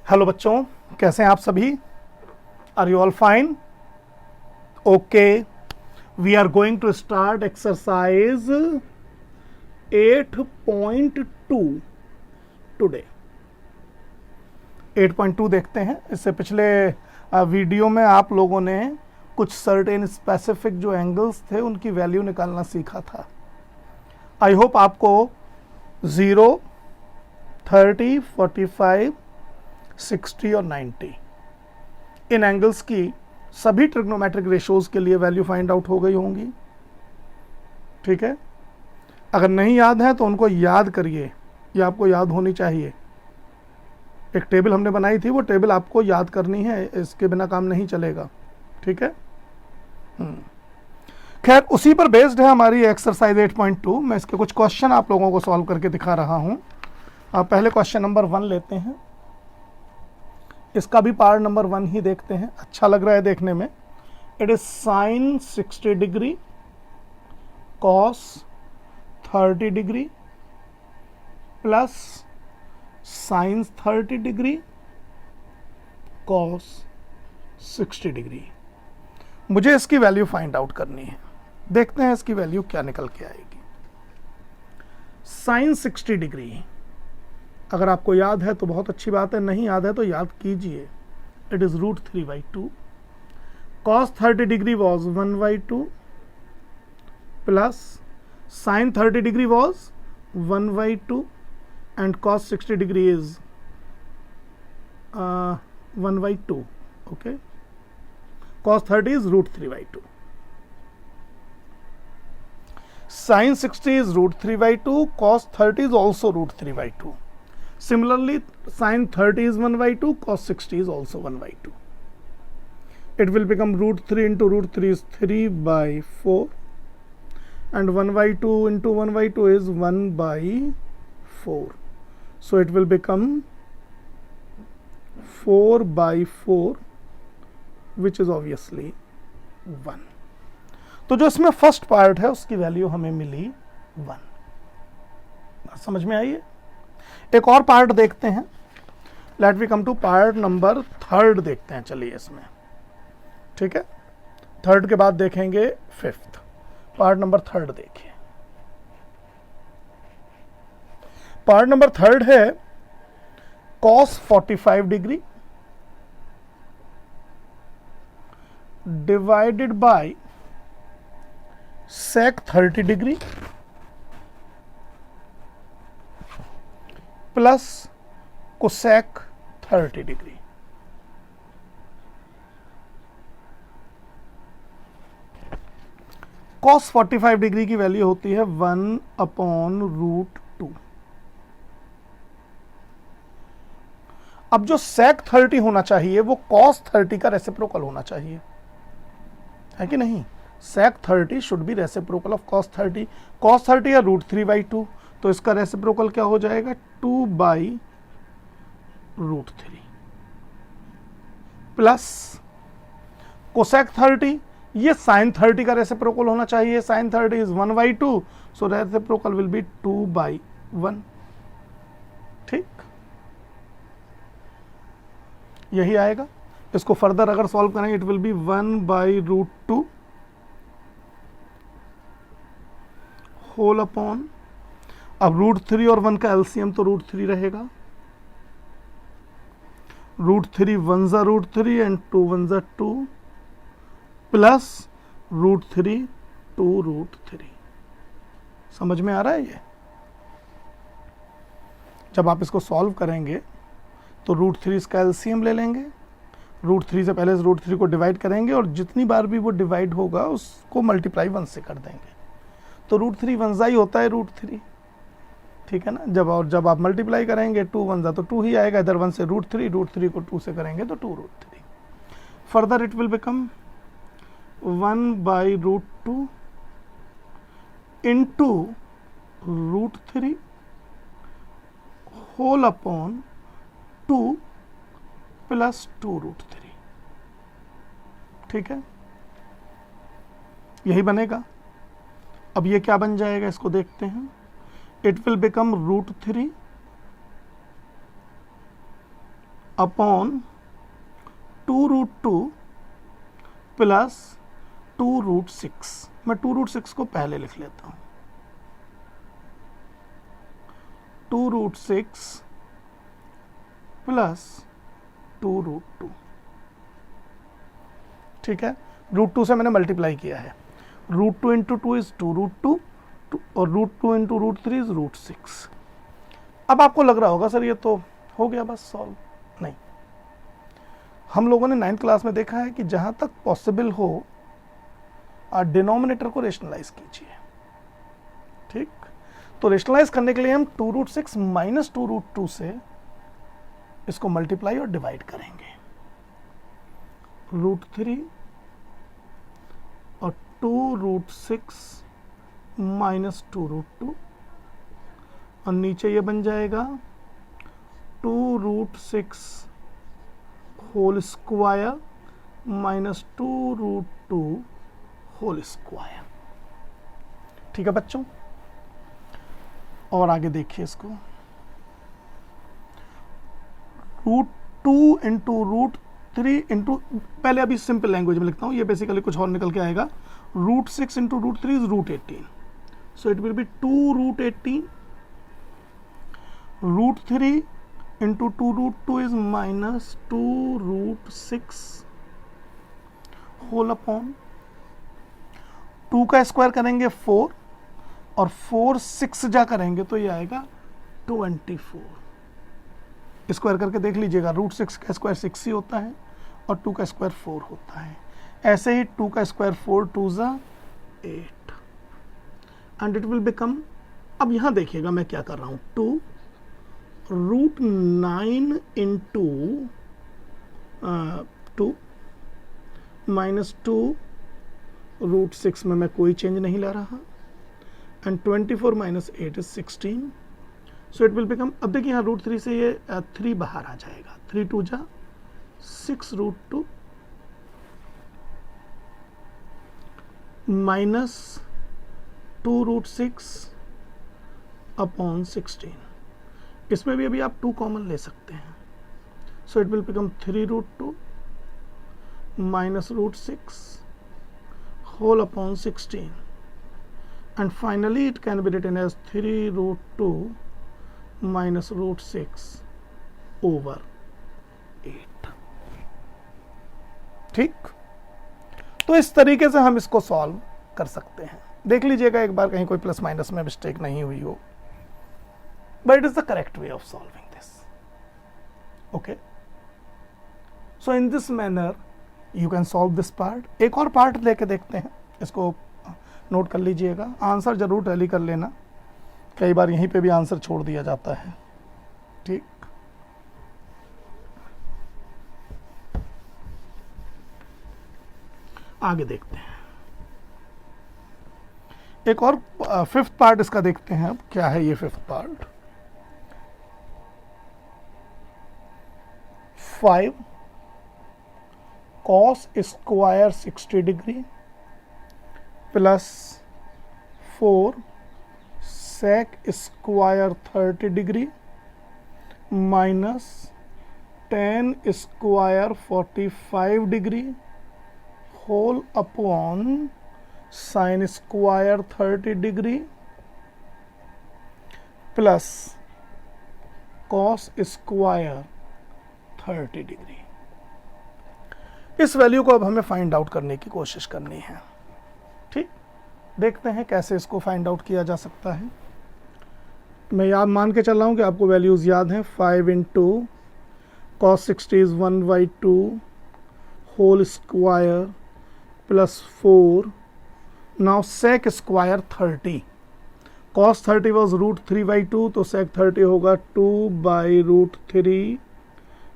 Hello बच्चों, कैसे हैं आप सभी? Are you all fine? Okay, we are going to start exercise 8.2 today. 8.2 देखते हैं। इससे पिछले वीडियो में आप लोगों ने कुछ सर्टेन स्पेसिफिक जो एंगल्स थे उनकी वैल्यू निकालना सीखा था। आई होप आपको 0, 30, 45, 60 और 90 इन एंगल्स की सभी ट्रिग्नोमेट्रिक रेशियोज के लिए वैल्यू फाइंड आउट हो गई होंगी। ठीक है, अगर नहीं याद है तो उनको याद करिए, ये आपको याद होनी चाहिए। एक टेबल हमने बनाई थी, वो टेबल आपको याद करनी है, इसके बिना काम नहीं चलेगा। ठीक है, खैर उसी पर बेस्ड है हमारी एक्सरसाइज 8.2। मैं इसके कुछ क्वेश्चन आप लोगों को सॉल्व करके दिखा रहा हूं। आप पहले क्वेश्चन नंबर 1 लेते हैं। इसका भी पार्ट नंबर 1 ही देखते हैं, अच्छा लग रहा है देखने में। It is sine 60 degree cos 30 degree plus sign 30 degree cos 60 degree. मुझे इसकी वैल्यू फाइंड आउट करनी है। देखते हैं इसकी वैल्यू क्या निकल के आएगी। साइन 60 डिग्री अगर आपको याद है तो बहुत अच्छी बात है, नहीं याद है तो याद कीजिए। It is √3/2। Cos 30 degree was 1/2 plus sign 30 degree was 1/2 and cos 60 degree is 1/2। Okay, cos 30 is √3/2. Sin 60 is √3/2. Cos 30 is also √3/2. Similarly, sin 30 is 1/2. Cos 60 is also 1/2. It will become √3 into √3 is 3/4, and 1/2 into 1/2 is 1/4. So it will become 4/4. Which is obviously 1। तो जो इसमें first part है उसकी value हमें मिली 1। समझ में आई है? एक और पार्ट देखते हैं। Let we come to part number 3 देखते हैं। चलिए इसमें, ठीक है, 3 के बाद देखेंगे 5th। पार्ट नंबर 3 देखिए। पार्ट नंबर 3 है cos 45 degree divided by sec 30 degree plus cosec 30 degree। cos 45 degree की वैल्यू होती है 1/√2। अब जो sec 30 होना चाहिए वो cos 30 का रेसिप्रोकल होना चाहिए, है कि नहीं? sec 30 should be reciprocal of cos 30। cos 30 या √3/2, तो इसका रेसिप्रोकल क्या हो जाएगा? 2/√3 प्लस cosec 30, ये sin 30 का रेसिप्रोकल होना चाहिए। sin 30 is 1/2, so reciprocal will be 2/1। ठीक, यही आएगा। इसको फर्दर अगर सॉल्व करेंगे it will be 1/√2 whole upon, अब √3 और 1 का एलसीएम तो √3 रहेगा। √3 1 जा √3 एंड 2 1 जा 2 प्लस √3 2√3। समझ में आ रहा है ये? जब आप इसको सॉल्व करेंगे तो √3 इसका एलसीएम ले लेंगे, √3 से पहले √3 को डिवाइड करेंगे और जितनी बार भी वो डिवाइड होगा उसको मल्टीप्लाई 1 से कर देंगे। तो √3 1 जा ही होता है √3, ठीक है ना? जब आप मल्टीप्लाई करेंगे 2 1 जा तो 2 ही आएगा, इधर 1 से √3 को 2 से करेंगे तो 2√3। Further it will become 1/√2 into √3 whole upon 2 plus 2√3। ठीक है, यही बनेगा। अब ये क्या बन जाएगा इसको देखते हैं। It will become √3 upon 2√2 plus 2√6। मैं 2√6 को पहले लिख लेता हूं। 2√6 प्लस 2√2, ठीक है। √2 से मैंने मल्टीप्लाई किया है। √2 इंटू 2 इज 2√2 और √2 इंटू √3 इज √6। अब आपको लग रहा होगा सर ये तो हो गया बस सॉल्व। नहीं, हम लोगों ने 9th क्लास में देखा है कि जहां तक पॉसिबल हो डिनोमिनेटर को रेशनलाइज कीजिए, ठीक। तो रेशनलाइज करने के लिए हम 2√6 माइनस 2√2 से इसको मल्टीप्लाई और डिवाइड करेंगे। √3 और 2√6 माइनस 2√2 और नीचे ये बन जाएगा 2√6 whole square minus 2√2 whole square, ठीक है बच्चों। और आगे देखिए इसको, √2 इंटू √3 इंटू, पहले अभी सिंपल लैंग्वेज में लिखता हूं, ये बेसिकली कुछ और निकल के आएगा। √6 into √3 is √18, so it will be 2√18। √3 into 2√2 is minus 2√6 whole upon 2 का स्क्वायर करेंगे 4 और 4 6 जा करेंगे तो ये आएगा 24। स्क्वायर करके देख लीजिएगा, √6 का स्क्वायर 6 ही होता है और 2 का स्क्वायर 4 होता है। ऐसे ही 2 का स्क्वायर 4 2 जा 8 एंड इट विल बिकम, अब यहां देखिएगा मैं क्या कर रहा हूं, 2√9 इंटू 2 माइनस 2√6 में मैं कोई चेंज नहीं ला रहा and 24 minus 8 is 16, so it will become, अब देखिए यहाँ √3 से ये 3 बाहर आ जाएगा, 3 2 जा 6√2 माइनस 2√6 अपॉन 16। इसमें भी अभी आप 2 कॉमन ले सकते हैं, सो it will become 3√2 minus √6 whole upon 16 and finally it can be written as 3√2 minus √6 over 8, ठीक। तो इस तरीके से हम इसको सॉल्व कर सकते हैं। देख लीजिएगा एक बार कहीं कोई प्लस माइनस में मिस्टेक नहीं हुई हो, but it is the correct way of solving this, okay। So in this manner you can solve this part। एक और पार्ट लेके देखते हैं, इसको नोट कर लीजिएगा, आंसर जरूर टैली कर लेना, कई बार यहीं पे भी आंसर छोड़ दिया जाता है, ठीक। आगे देखते हैं, एक और 5th पार्ट इसका देखते हैं। अब क्या है ये 5th part, 5 cos square 60 degree plus 4 sec square 30 degree minus 10 square 45 degree whole upon sin square 30 degree plus cos square 30 degree. इस वैल्यू को अब हमें फाइंड आउट करने की कोशिश करनी है, ठीक। देखते हैं कैसे इसको फाइंड आउट किया जा सकता है। मैं याद मान के चल रहा हूं कि आपको वैल्यूज याद हैं। 5 into cos 60 is 1/2 whole square plus 4, now sec square 30, cos 30 was √3/2 तो sec 30 होगा 2/√3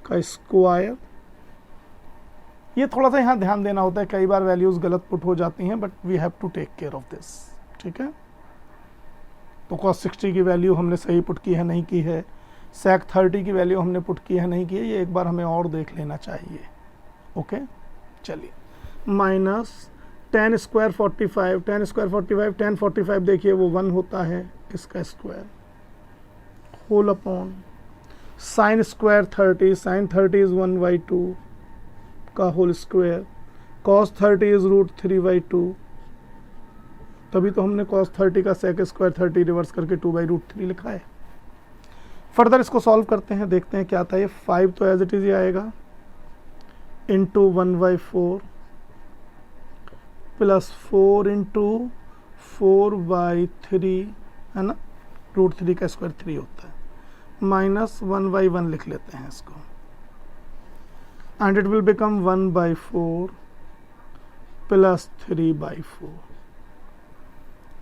का स्क्वायर। ये थोड़ा सा यहाँ ध्यान देना होता है, कई बार वैल्यूज गलत पुट हो जाती हैं, but we have to take care of this, ठीक है। तो cos 60 की वैल्यू हमने सही पुट की है नहीं की है, sec 30 की वैल्यू हमने पुट की है नहीं की है, ये एक बार हमें और देख लेना चाहिए, ओके। चलिए, माइनस 10 स्क्वायर 45, 10 स्क्वायर 45, 10 45 देखिए वो 1 होता है, इसका square whole upon sine square 30, sine 30 is 1/2 का होल स्क्वायर, कॉस 30 इज √3/2, तभी तो हमने cos 30 का sec स्क्वायर 30 रिवर्स करके 2/√3 लिखा है। फर्दर इसको सॉल्व करते हैं, देखते हैं क्या आता है। 5 तो एज इट इज ही आएगा, इंटू 1/4 प्लस 4 इंटू 4/3 है ना, √3 का स्क्वायर 3 होता है, माइनस 1/1 लिख लेते हैं इसको, and it will become 1/4 plus 3/4,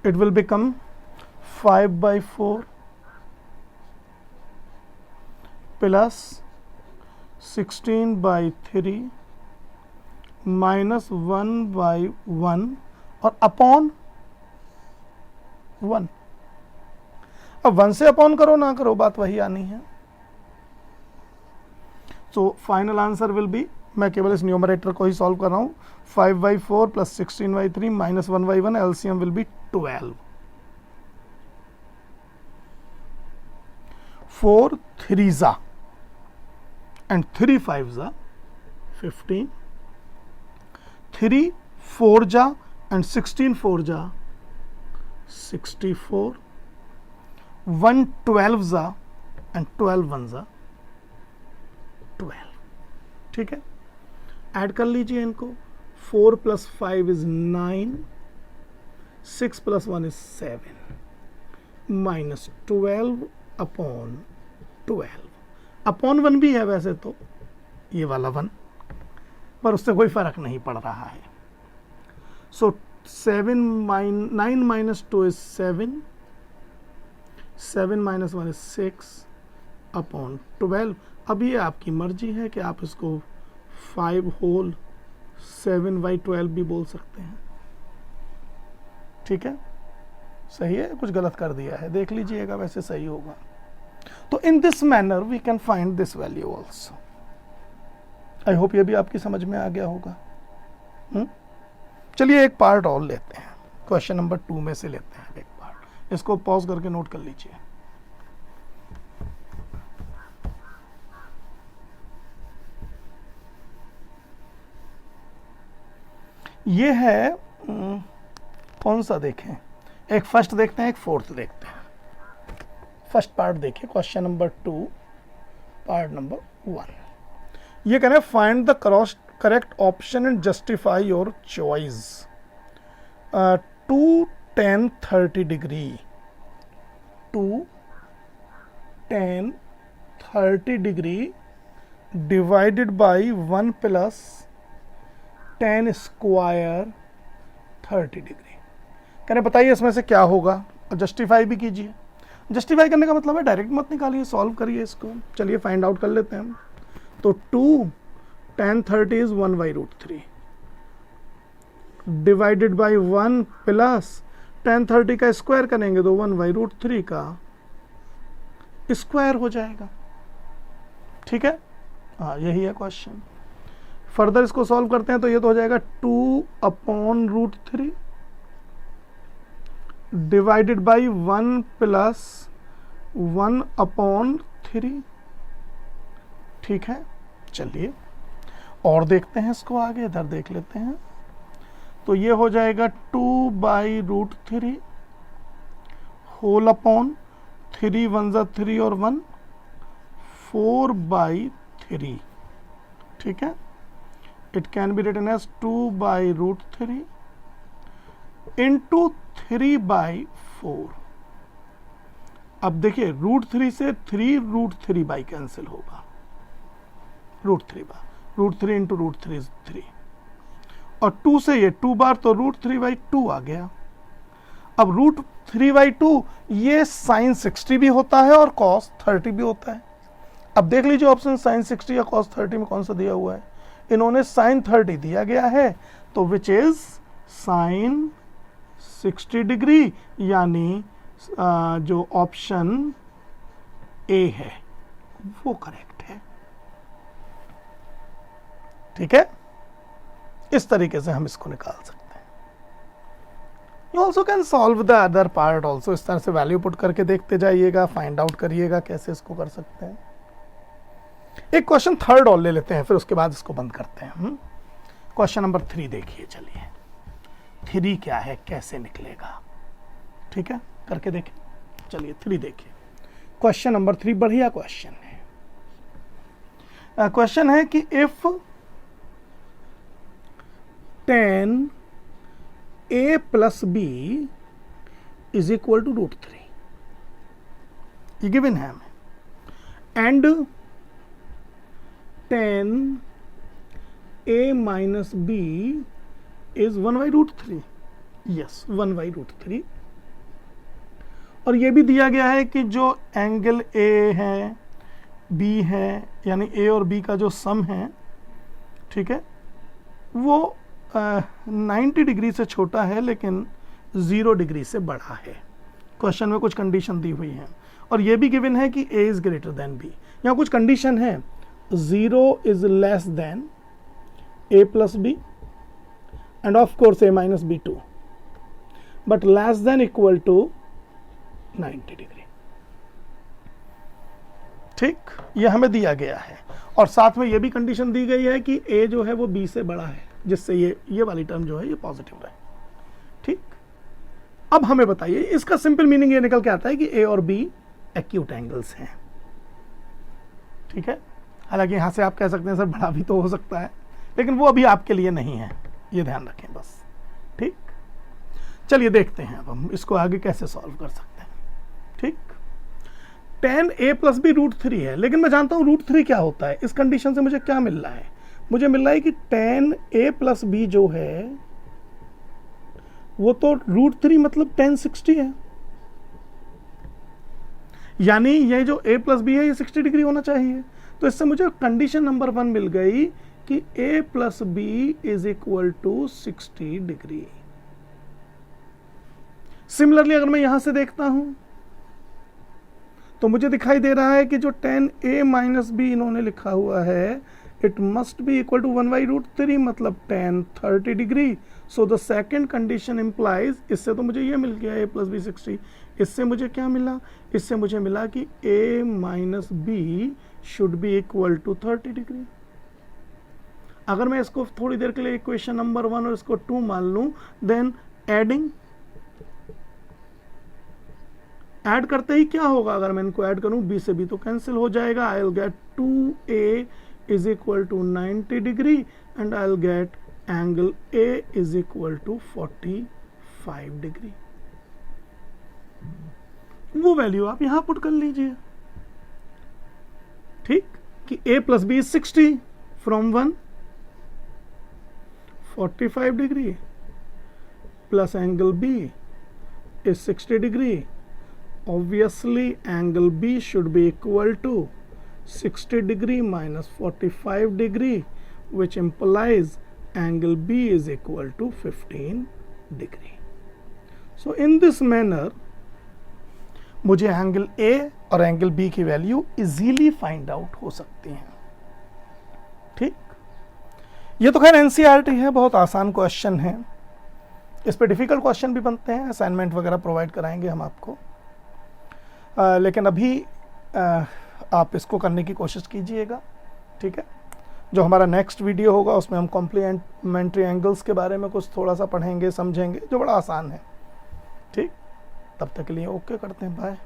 it will become 5/4 plus 16/3 minus 1/1 और अपॉन 1। अब 1 से अपॉन करो ना करो, बात वही आनी है। So final answer will be, मैं केवल इस न्यूमरेटर को ही सॉल्व कर रहा हूं, 5/4 plus 16/3 minus 1/1, LCM will be 12। 4 3s and 3 5s 15, 3 4s and 16 4s 64, 1 12s and 12 1s 12। ठीक है, ऐड कर लीजिए इनको। 4 + 5 is 9, 6 + 1 is 7, minus 12 upon 12, upon 1 भी है वैसे तो ये वाला 1, पर उससे कोई फर्क नहीं पड़ रहा है। सो 9 minus 2 is 7, 7 minus 1 is 6 upon 12। अब ये आपकी मर्जी है कि आप इसको 5 होल 7/12 भी बोल सकते हैं। ठीक है, सही है, कुछ गलत कर दिया है देख लीजिएगा, वैसे सही होगा। तो in this manner we can find this value also. I hope ये भी आपकी समझ में आ गया होगा। चलिए एक पार्ट और लेते हैं, क्वेश्चन नंबर 2 में से लेते हैं एक पार्ट, इसको पॉज करके नोट कर लीजिए। ये है कौन सा देखें, एक फर्स्ट देखते हैं, एक फोर्थ देखते हैं। फर्स्ट पार्ट देखिए, क्वेश्चन नंबर 2 पार्ट नंबर 1। ये कह रहे हैं find the correct option and justify your choice. 2 10 30 degree, 2 10 30 degree divided by 1 plus 10 square 30 degree. कहने बताइए इसमें से क्या होगा, और जस्टिफाई भी कीजिए। जस्टिफाई करने का मतलब है डायरेक्ट मत निकालिए, सॉल्व करिए इसको। चलिए फाइंड आउट कर लेते हैं। तो 2 10 30 इज 1/√3 डिवाइडेड बाई 1 प्लस 10 30 का स्क्वायर करेंगे तो 1/√3 का स्क्वायर हो जाएगा। ठीक है, हाँ यही है क्वेश्चन। फर्दर इसको सॉल्व करते हैं तो ये तो हो जाएगा 2/√3 डिवाइडेड बाई 1 प्लस 1/3। ठीक है, चलिए और देखते हैं इसको आगे, इधर देख लेते हैं। तो ये हो जाएगा 2/√3 होल अपॉन 3 1 3 और 1 4/3। ठीक है, it can be written as 2/√3 into 3/4। अब देखिए √3 से 3√3 बाई कैंसिल होगा, √3 इंटू √3 is 3, और 2 से ये 2 बार तो √3/2 आ गया। अब √3/2 ये sin 60 भी होता है और cos 30 भी होता है। अब देख लीजिए ऑप्शन sin 60 या cos 30 में कौन सा दिया हुआ है। इन्होंने sin 30 दिया गया है, तो विच इज sin 60 डिग्री, यानी जो ऑप्शन ए है वो करेक्ट है। ठीक है, इस तरीके से हम इसको निकाल सकते हैं। You also can solve the other part also. इस तरह से वैल्यू पुट करके देखते जाइएगा, फाइंड आउट करिएगा कैसे इसको कर सकते हैं। एक क्वेश्चन थर्ड और ले लेते हैं, फिर उसके बाद इसको बंद करते हैं। क्वेश्चन नंबर 3 देखिए, चलिए 3 क्या है, कैसे निकलेगा, ठीक है, करके देखें। चलिए 3 देखिए, क्वेश्चन नंबर 3 बढ़िया क्वेश्चन है। क्वेश्चन है कि if tan a plus B is equal to √3, ये गिवन है हमें, and tan a minus B is 1/√3, yes 1/√3, और ये भी दिया गया है कि जो एंगल A है, B है, यानी A और B का जो सम है, ठीक है, वो 90 डिग्री से छोटा है लेकिन 0 डिग्री से बड़ा है। क्वेश्चन में कुछ कंडीशन दी हुई है, और ये भी गिवन है कि A is greater than B। यहाँ कुछ कंडीशन है, 0 is less than A plus B and of course A minus B too, but less than equal to 90 degree, ठीक, ये हमें दिया गया है। और साथ में ये भी कंडीशन दी गई है कि A जो है वो B से बड़ा है, जिससे ये वाली टर्म जो है ये पॉजिटिव रहे, ठीक। अब हमें बताइए, इसका सिंपल मीनिंग ये निकल के आता है कि A और B एक्यूट एंगल्स हैं, ठीक है। हालांकि यहां से आप कह सकते हैं सर बड़ा भी तो हो सकता है, लेकिन वो अभी आपके लिए नहीं है, ये ध्यान रखें बस, ठीक। चलिए देखते हैं अब हम इसको आगे कैसे सॉल्व कर सकते हैं, ठीक। tan a प्लस बी √3 है, लेकिन मैं जानता हूं √3 क्या होता है। इस कंडीशन से मुझे क्या मिल रहा है, मुझे मिल रहा है कि tan a प्लस बी जो है वो तो √3 मतलब tan 60 है, यानी ये जो a प्लस बी है ये 60 डिग्री होना चाहिए। तो इससे मुझे कंडीशन नंबर 1 मिल गई कि a plus B is equal to 60 degree. Similarly अगर मैं यहां से देखता हूं तो मुझे दिखाई दे रहा है कि जो tan a माइनस बी इन्होंने लिखा हुआ है, it must be equal to 1/√3, मतलब tan 30 degree. So the second condition implies, इससे तो मुझे ये मिल गया a प्लस बी 60, इससे मुझे क्या मिला, इससे मुझे मिला कि a minus B should be equal to 30 degree. अगर मैं इसको थोड़ी देर के लिए इक्वेशन नंबर 1 और इसको 2 मान लूं, देन एडिंग, ऐड करते ही क्या होगा, अगर मैं इनको ऐड करूं b से b तो कैंसिल हो जाएगा। I will get 2a is equal to 90 degree and I will get angle a is equal to 45 degree. वो वैल्यू आप यहां पुट कर लीजिए, ठीक, कि a plus B is 60 from 1, 45 degree plus angle b is 60 degree. Obviously angle B should be equal to 60 degree minus 45 degree, which implies angle B is equal to 15 degree. So in this manner मुझे angle A और angle B की value easily find out हो सकती हैं, ठीक। ये तो खैर NCERT है, बहुत आसान क्वेश्चन है। इस पे डिफिकल्ट क्वेश्चन भी बनते हैं, असाइनमेंट वगैरह प्रोवाइड कराएंगे हम आपको, लेकिन अभी आप इसको करने की कोशिश कीजिएगा, ठीक है। जो हमारा नेक्स्ट वीडियो होगा उसमें हम कॉम्प्लीमेंट्री एंगल्स के बारे में कुछ थोड़ा सा पढ़ेंगे, समझेंगे, जो बड़ा आसान है, ठीक। तब तक के लिए ओके करते हैं, बाय।